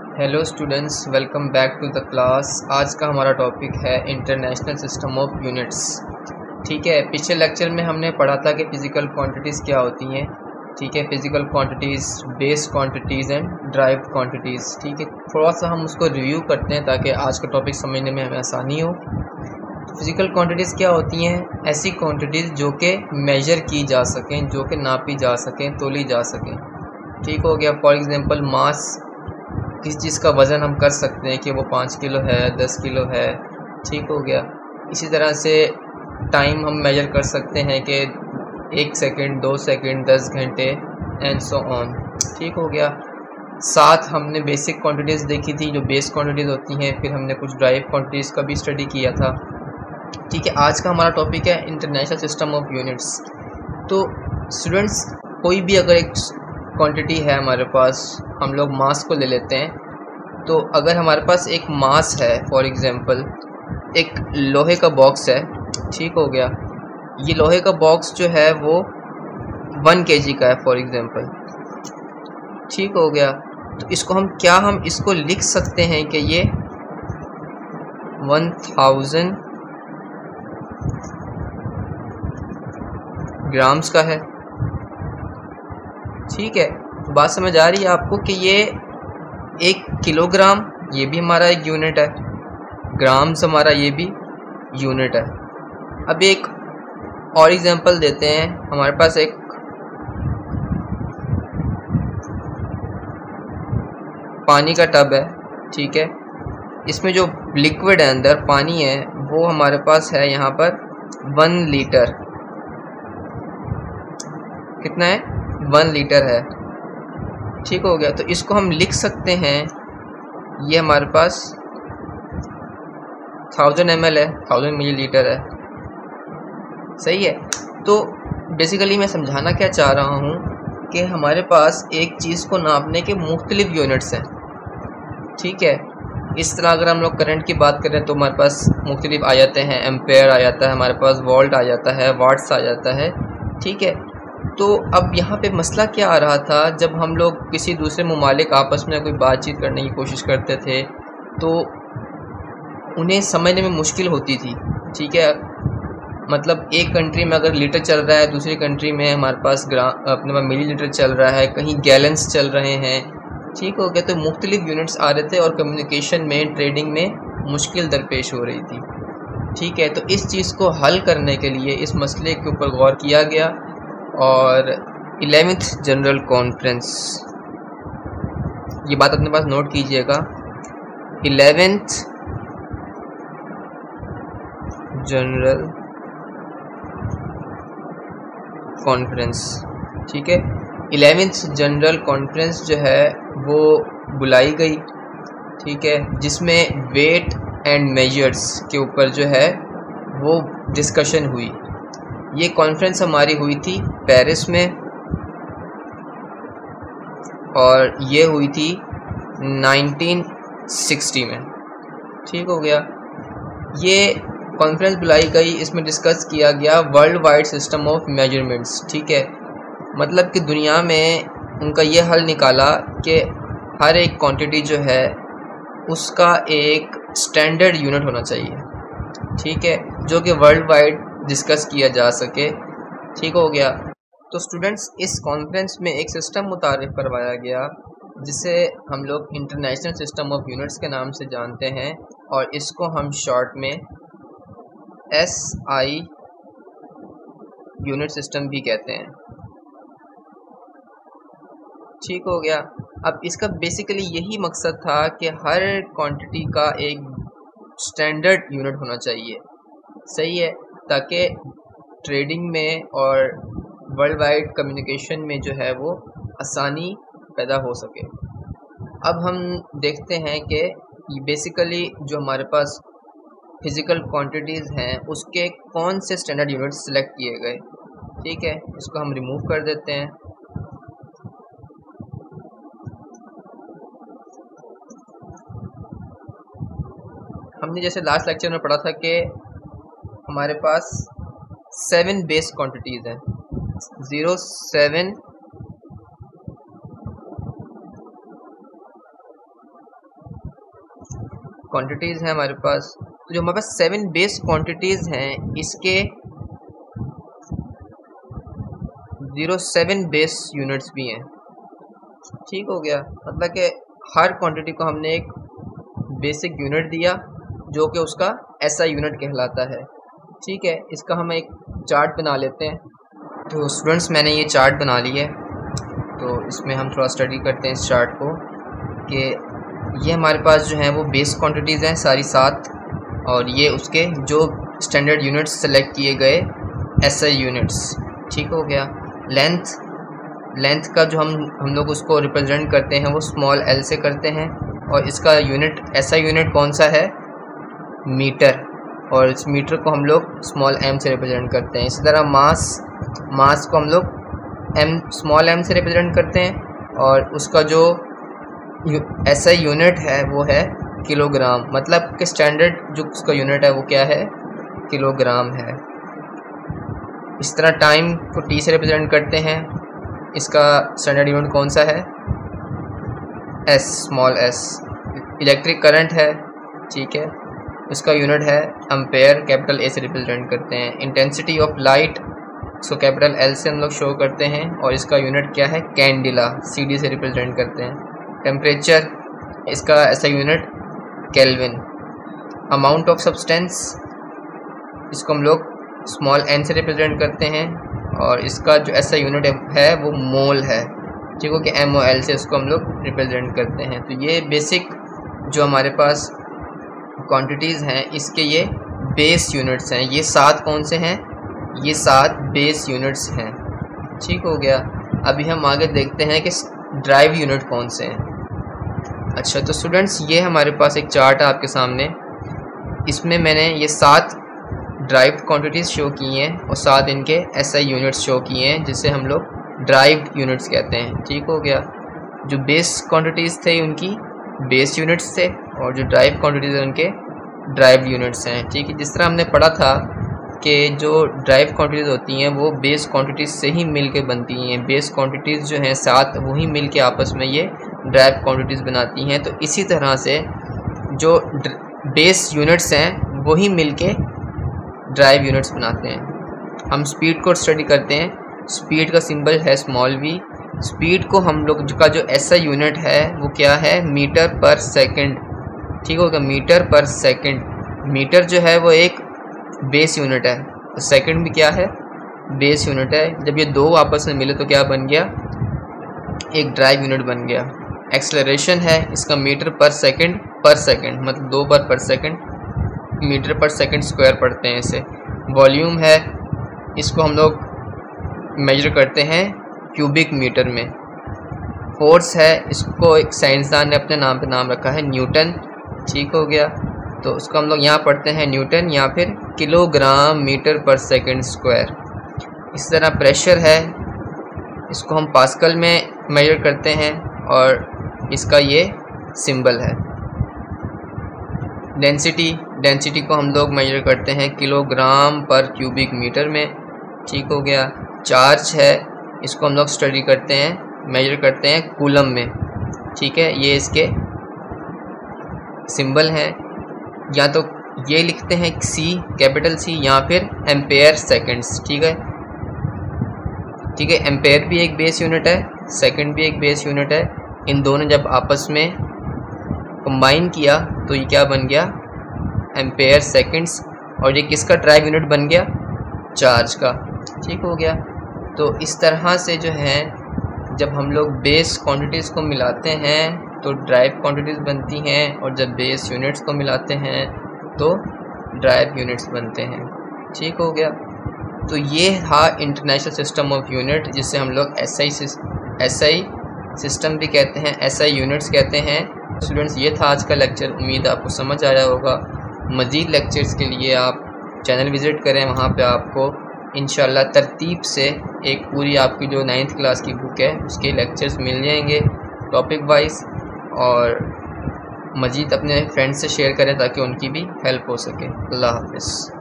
Hello students, welcome back to the class. आज का हमारा टॉपिक है इंटरनेशनल सिस्टम ऑफ यूनिट्स। ठीक है, पिछले लेक्चर में हमने पढ़ा था कि फ़िज़िकल क्वांटिटीज़ क्या होती हैं। ठीक है, physical quantities, base quantities and derived quantities. ठीक है, थोड़ा सा हम उसको रिव्यू करते हैं ताकि आज का टॉपिक समझने में हमें आसानी हो। फ़िज़िकल क्वांटिटीज़ क्या होती हैं? ऐसी क्वांटिटीज़ जो कि मेजर की जा सकें, जो कि नापी जा सकें, तोली जा सकें। ठीक हो गया। फॉर एग्ज़ाम्पल मास, किस चीज़ का वज़न हम कर सकते हैं कि वो 5 किलो है, 10 किलो है। ठीक हो गया। इसी तरह से टाइम हम मेजर कर सकते हैं कि 1 सेकंड, 2 सेकंड, 10 घंटे एंड सो ऑन। ठीक हो गया। साथ हमने बेसिक क्वांटिटीज़ देखी थी जो बेस क्वांटिटीज़ होती हैं, फिर हमने कुछ ड्राइव क्वांटिटीज़ का भी स्टडी किया था। ठीक है, आज का हमारा टॉपिक है इंटरनेशनल सिस्टम ऑफ यूनिट्स। तो स्टूडेंट्स, कोई भी अगर एक क्वांटिटी है हमारे पास, हम लोग मास को ले लेते हैं। तो अगर हमारे पास एक मास है, फॉर एग्जांपल एक लोहे का बॉक्स है। ठीक हो गया। ये लोहे का बॉक्स जो है वो 1 kg का है फॉर एग्जांपल। ठीक हो गया। तो इसको हम इसको लिख सकते हैं कि ये 1000 ग्राम्स का है। ठीक है, तो बात समझ आ रही है आपको कि ये 1 किलोग्राम, ये भी हमारा एक यूनिट है। ग्राम्स हमारा ये भी यूनिट है। अब एक और एग्जांपल देते हैं। हमारे पास एक पानी का टब है। ठीक है, इसमें जो लिक्विड है, अंदर पानी है, वो हमारे पास है यहाँ पर 1 लीटर। कितना है? 1 लीटर है। ठीक हो गया। तो इसको हम लिख सकते हैं, ये हमारे पास 1000 ml है, 1000 मिलीलीटर है। सही है। तो बेसिकली मैं समझाना क्या चाह रहा हूँ कि हमारे पास एक चीज़ को नापने के मुख्तलिफ यूनिट्स हैं। ठीक है, इस तरह अगर हम लोग करंट की बात करें तो हमारे पास मुख्तलिफ आ जाते हैं। एम्पेयर आ जाता है हमारे पास, वोल्ट आ जाता है, वाट्स आ जाता है। ठीक है, तो अब यहाँ पे मसला क्या आ रहा था, जब हम लोग किसी दूसरे ममालिक आपस में कोई बातचीत करने की कोशिश करते थे तो उन्हें समझने में मुश्किल होती थी। ठीक है, मतलब एक कंट्री में अगर लीटर चल रहा है, दूसरी कंट्री में हमारे पास अपने पास मिलीलीटर चल रहा है, कहीं गैलन्स चल रहे हैं। ठीक हो गया। तो मुख्तलिफ यूनिट्स आ रहे थे और कम्युनिकेशन में, ट्रेडिंग में मुश्किल दरपेश हो रही थी। ठीक है, तो इस चीज़ को हल करने के लिए इस मसले के ऊपर गौर किया गया और 11th जनरल कॉन्फ्रेंस, ये बात अपने पास नोट कीजिएगा, 11th जनरल कॉन्फ्रेंस। ठीक है, 11th जनरल कॉन्फ्रेंस जो है वो बुलाई गई। ठीक है, जिसमें वेट एंड मेजर्स के ऊपर जो है वो डिस्कशन हुई। ये कॉन्फ्रेंस हमारी हुई थी पेरिस में और ये हुई थी 1960 में। ठीक हो गया। ये कॉन्फ्रेंस बुलाई गई, इसमें डिस्कस किया गया world wide system of measurements. ठीक है, मतलब कि दुनिया में उनका ये हल निकाला कि हर एक क्वांटिटी जो है उसका एक स्टैंडर्ड यूनिट होना चाहिए। ठीक है, जो कि वर्ल्ड वाइड डिस्कस किया जा सके। ठीक हो गया। तो स्टूडेंट्स, इस कॉन्फ्रेंस में एक सिस्टम मुतारिफ करवाया गया जिसे हम लोग इंटरनेशनल सिस्टम ऑफ यूनिट्स के नाम से जानते हैं और इसको हम शॉर्ट में SI यूनिट सिस्टम भी कहते हैं। ठीक हो गया। अब इसका बेसिकली यही मकसद था कि हर क्वांटिटी का एक स्टैंडर्ड यूनिट होना चाहिए। सही है, ताकि ट्रेडिंग में और वर्ल्ड वाइड कम्युनिकेशन में जो है वो आसानी पैदा हो सके। अब हम देखते हैं कि बेसिकली जो हमारे पास फिज़िकल क्वांटिटीज़ हैं उसके कौन से स्टैंडर्ड यूनिट्स सेलेक्ट किए गए। ठीक है, इसको हम रिमूव कर देते हैं। हमने जैसे लास्ट लेक्चर में पढ़ा था कि हमारे पास 7 बेस क्वांटिटीज़ हैं, 0, 7, क्वांटिटीज़ हैं हमारे पास, तो जो हमारे पास 7 बेस क्वांटिटीज़ हैं इसके 07 बेस यूनिट्स भी हैं। ठीक हो गया, मतलब कि हर क्वांटिटी को हमने एक बेसिक यूनिट दिया जो कि उसका ऐसा यूनिट कहलाता है। ठीक है, इसका हम एक चार्ट बना लेते हैं। तो स्टूडेंट्स मैंने ये चार्ट बना ली है, तो इसमें हम थोड़ा स्टडी करते हैं इस चार्ट को कि ये हमारे पास जो है वो बेस क्वांटिटीज़ हैं सारी 7, और ये उसके जो स्टैंडर्ड यूनिट्स सेलेक्ट किए गए एसआई यूनिट्स। ठीक हो गया। लेंथ का जो हम लोग उसको रिप्रेजेंट करते हैं वो स्मॉल एल से करते हैं, और इसका यूनिट एसआई यूनिट कौन सा है, मीटर, और इस मीटर को हम लोग स्मॉल एम से रिप्रेजेंट करते हैं। इसी तरह मास को हम लोग स्मॉल एम से रिप्रेजेंट करते हैं, और उसका जो एसआई यूनिट है वो है किलोग्राम, मतलब कि स्टैंडर्ड जो उसका यूनिट है वो क्या है, किलोग्राम है। इस तरह टाइम को टी से रिप्रेजेंट करते हैं, इसका स्टैंडर्ड यूनिट कौन सा है, S, small S. Electric current है, ठीक है, इसका यूनिट है एम्पेयर, कैपिटल ए से रिप्रेजेंट करते हैं। इंटेंसिटी ऑफ लाइट, इसको कैपिटल एल से हम लोग शो करते हैं, और इसका यूनिट क्या है, कैंडिला, सी डी से रिप्रेजेंट करते हैं। टेम्परेचर, इसका ऐसा unit kelvin. Amount of substance, इसको हम लोग स्मॉल एन से रिप्रेजेंट करते हैं, और इसका जो ऐसा यूनिट है वो मोल है। ठीक हो कि MOL से इसको हम लोग रिप्रेजेंट करते हैं। तो ये बेसिक जो हमारे पास क्वांटिटीज़ हैं इसके ये बेस यूनिट्स हैं। ये 7 कौन से हैं, ये 7 बेस यूनिट्स हैं। ठीक हो गया। अभी हम आगे देखते हैं कि ड्राइव यूनिट कौन से हैं। अच्छा, तो स्टूडेंट्स ये हमारे पास एक चार्ट है आपके सामने, इसमें मैंने ये 7 ड्राइव क्वांटिटीज़ शो की हैं और 7 इनके एसआई यूनिट्स शो किए हैं, जिसे हम लोग ड्राइव्ड यूनिट्स कहते हैं। ठीक हो गया। जो बेस क्वांटिटीज़ थे उनकी बेस यूनिट्स थे, और जो ड्राइव क्वांटिटीज़ हैं उनके ड्राइव यूनिट्स हैं। ठीक है, जिस तरह हमने पढ़ा था कि जो ड्राइव क्वांटिटीज़ होती हैं वो बेस क्वांटिटीज़ से ही मिल के बनती हैं। बेस क्वांटिटीज़ जो हैं 7 वही मिल के आपस में ये ड्राइव क्वांटिटीज़ बनाती हैं। तो इसी तरह से जो बेस यूनिट्स हैं वही मिल के ड्राइव यूनिट्स बनाते हैं। हम स्पीड को स्टडी करते हैं, स्पीड का सिंबल है स्मॉल v। स्पीड को हम लोग का जो एसआई यूनिट है वो क्या है, मीटर पर सेकंड। ठीक होगा, मीटर पर सेकंड। मीटर जो है वो एक बेस यूनिट है, तो सेकंड भी क्या है, बेस यूनिट है। जब ये दो आपस में मिले तो क्या बन गया, एक ड्राइव यूनिट बन गया। एक्सेलरेशन है, इसका मीटर पर सेकंड मतलब 2 बार पर सेकंड, मीटर पर सेकंड स्क्वायर पढ़ते हैं इसे। वॉल्यूम है, इसको हम लोग मेजर करते हैं क्यूबिक मीटर में। फोर्स है, इसको एक साइंसदान ने अपने नाम पे नाम रखा है न्यूटन। ठीक हो गया, तो उसको हम लोग यहाँ पढ़ते हैं न्यूटन या फिर किलोग्राम मीटर पर सेकंड स्क्वायर। इस तरह प्रेशर है, इसको हम पास्कल में मेजर करते हैं और इसका ये सिंबल है। डेंसिटी को हम लोग मेजर करते हैं किलोग्राम पर क्यूबिक मीटर में। ठीक हो गया। चार्ज है, इसको हम लोग स्टडी करते हैं, मेजर करते हैं कूलम में। ठीक है, ये इसके सिंबल हैं, या तो ये लिखते हैं C, कैपिटल C, या फिर एम्पेयर सेकंड्स। ठीक है, एम्पेयर भी एक बेस यूनिट है, सेकंड भी एक बेस यूनिट है। इन दोनों जब आपस में कंबाइन किया तो ये क्या बन गया, एम्पेयर सेकंड्स, और ये किसका ड्राइव यूनिट बन गया, चार्ज का। ठीक हो गया। तो इस तरह से जो है जब हम लोग बेस क्वांटिटीज़ को मिलाते हैं तो ड्राइव क्वांटिटीज़ बनती हैं, और जब बेस यूनिट्स को मिलाते हैं तो ड्राइव यूनिट्स बनते हैं। ठीक हो गया। तो ये था इंटरनेशनल सिस्टम ऑफ यूनिट, जिसे हम लोग एसआई सिस्टम भी कहते हैं, एसआई यूनिट्स कहते हैं। स्टूडेंट्स, ये था आज का लेक्चर, उम्मीद आपको समझ आया होगा। मज़ीद लेक्चर्स के लिए आप चैनल विज़िट करें, वहाँ पे आपको इंशाल्लाह तरतीब से एक पूरी आपकी जो 9th क्लास की बुक है उसके लेक्चर्स मिल जाएंगे टॉपिक वाइज, और मज़ीद अपने फ्रेंड्स से शेयर करें ताकि उनकी भी हेल्प हो सके। अल्लाह हाफ़िज़।